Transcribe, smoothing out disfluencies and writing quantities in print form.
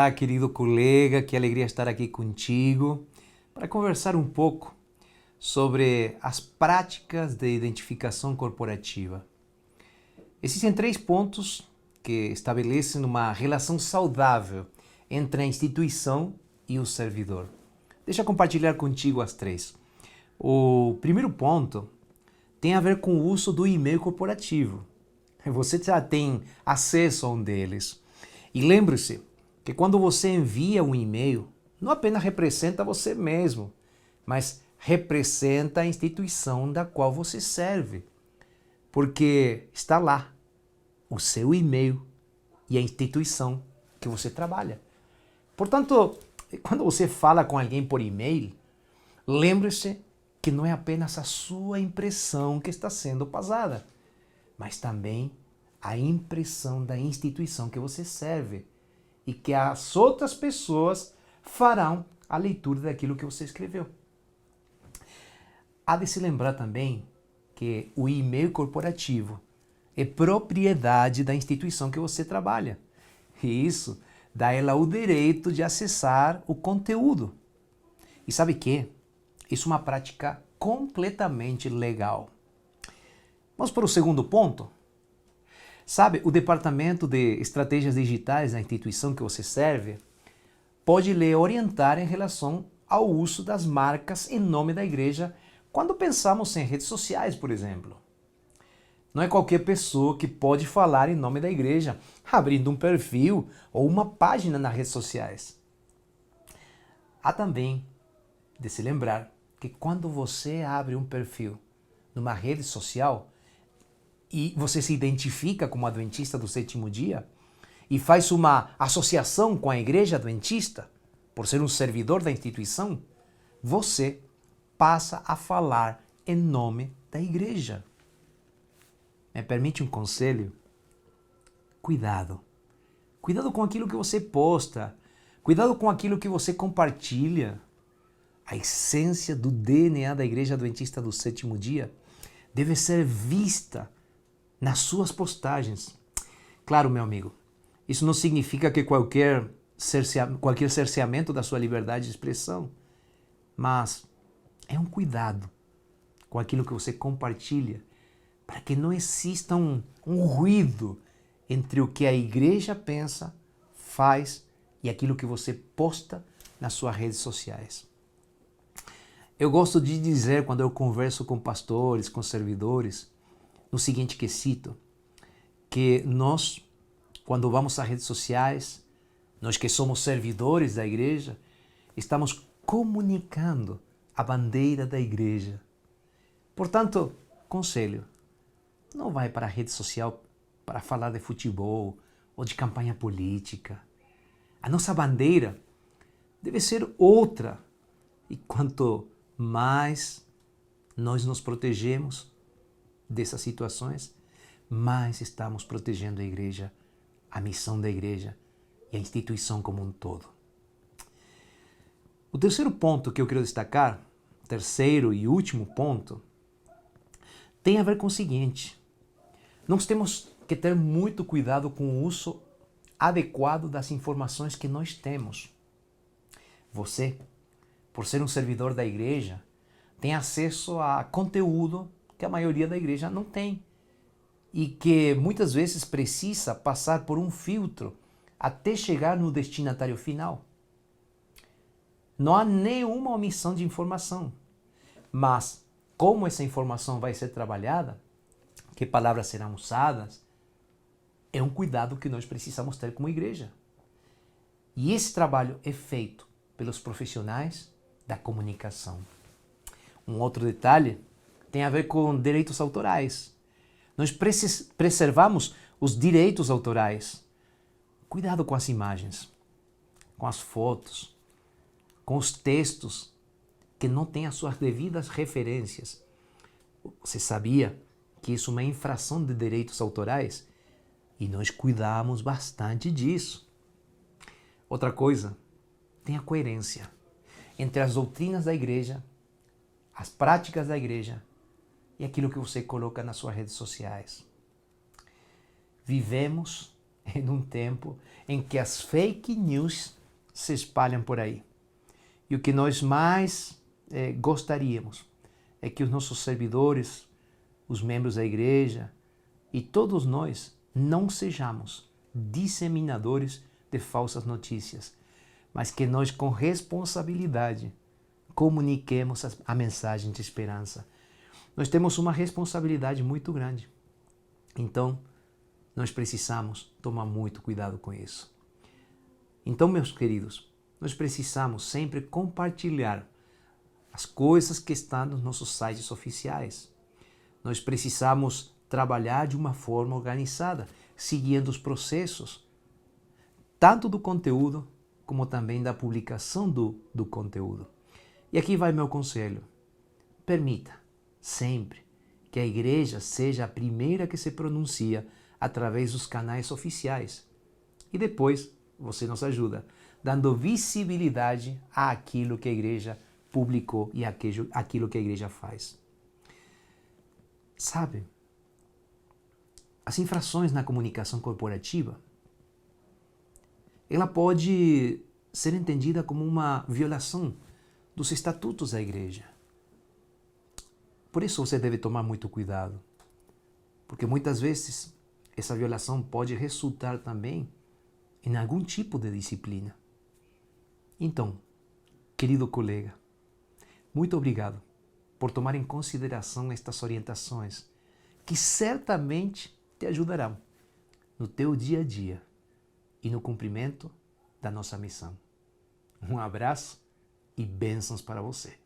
Olá, querido colega, que alegria estar aqui contigo para conversar um pouco sobre as práticas de identificação corporativa. Existem 3 pontos que estabelecem uma relação saudável entre a instituição e o servidor. Deixa eu compartilhar contigo as 3. O primeiro ponto tem a ver com o uso do e-mail corporativo. Você já tem acesso a um deles. E lembre-se que quando você envia um e-mail, não apenas representa você mesmo, mas representa a instituição da qual você serve. Porque está lá o seu e-mail e a instituição que você trabalha. Portanto, quando você fala com alguém por e-mail, lembre-se que não é apenas a sua impressão que está sendo passada, mas também a impressão da instituição que você serve e que as outras pessoas farão a leitura daquilo que você escreveu. Há de se lembrar também que o e-mail corporativo é propriedade da instituição que você trabalha. E isso dá a ela o direito de acessar o conteúdo. E sabe que? Isso é uma prática completamente legal. Vamos para o segundo ponto? Sabe, o departamento de estratégias digitais da instituição que você serve pode lhe orientar em relação ao uso das marcas em nome da igreja quando pensamos em redes sociais, por exemplo. Não é qualquer pessoa que pode falar em nome da igreja abrindo um perfil ou uma página nas redes sociais. Há também de se lembrar que quando você abre um perfil numa rede social, e você se identifica como adventista do sétimo dia e faz uma associação com a igreja adventista, por ser um servidor da instituição, você passa a falar em nome da igreja. Me permite um conselho? Cuidado. Cuidado com aquilo que você posta. Cuidado com aquilo que você compartilha. A essência do DNA da igreja adventista do sétimo dia deve ser vista nas suas postagens. Claro, meu amigo, isso não significa que qualquer cerceamento da sua liberdade de expressão, mas é um cuidado com aquilo que você compartilha, para que não exista um ruído entre o que a igreja pensa, faz e aquilo que você posta nas suas redes sociais. Eu gosto de dizer, quando eu converso com pastores, com servidores, no seguinte quesito, que nós, quando vamos às redes sociais, nós que somos servidores da igreja, estamos comunicando a bandeira da igreja. Portanto, conselho, não vai para a rede social para falar de futebol ou de campanha política. A nossa bandeira deve ser outra. E quanto mais nós nos protegemos dessas situações, mais estamos protegendo a igreja, a missão da igreja e a instituição como um todo. O terceiro ponto que eu quero destacar, terceiro e último ponto, tem a ver com o seguinte: nós temos que ter muito cuidado com o uso adequado das informações que nós temos. Você, por ser um servidor da igreja, tem acesso a conteúdo que a maioria da igreja não tem e que muitas vezes precisa passar por um filtro até chegar no destinatário final. Não há nenhuma omissão de informação, mas como essa informação vai ser trabalhada, que palavras serão usadas, é um cuidado que nós precisamos ter como igreja. E esse trabalho é feito pelos profissionais da comunicação. Um outro detalhe tem a ver com direitos autorais. Nós preservamos os direitos autorais. Cuidado com as imagens, com as fotos, com os textos que não têm as suas devidas referências. Você sabia que isso é uma infração de direitos autorais? E nós cuidamos bastante disso. Outra coisa, tenha coerência entre as doutrinas da igreja, as práticas da igreja e aquilo que você coloca nas suas redes sociais. Vivemos em um tempo em que as fake news se espalham por aí. E o que nós mais gostaríamos é que os nossos servidores, os membros da igreja e todos nós não sejamos disseminadores de falsas notícias, mas que nós com responsabilidade comuniquemos a mensagem de esperança. Nós temos uma responsabilidade muito grande. Então, nós precisamos tomar muito cuidado com isso. Então, meus queridos, nós precisamos sempre compartilhar as coisas que estão nos nossos sites oficiais. Nós precisamos trabalhar de uma forma organizada, seguindo os processos, tanto do conteúdo, como também da publicação do conteúdo. E aqui vai meu conselho. Permita, sempre, que a igreja seja a primeira que se pronuncia através dos canais oficiais. E depois você nos ajuda, dando visibilidade àquilo que a igreja publicou e àquilo que a igreja faz. Sabe, as infrações na comunicação corporativa, ela pode ser entendida como uma violação dos estatutos da igreja. Por isso você deve tomar muito cuidado, porque muitas vezes essa violação pode resultar também em algum tipo de disciplina. Então, querido colega, muito obrigado por tomar em consideração estas orientações, que certamente te ajudarão no teu dia a dia e no cumprimento da nossa missão. Um abraço e bênçãos para você.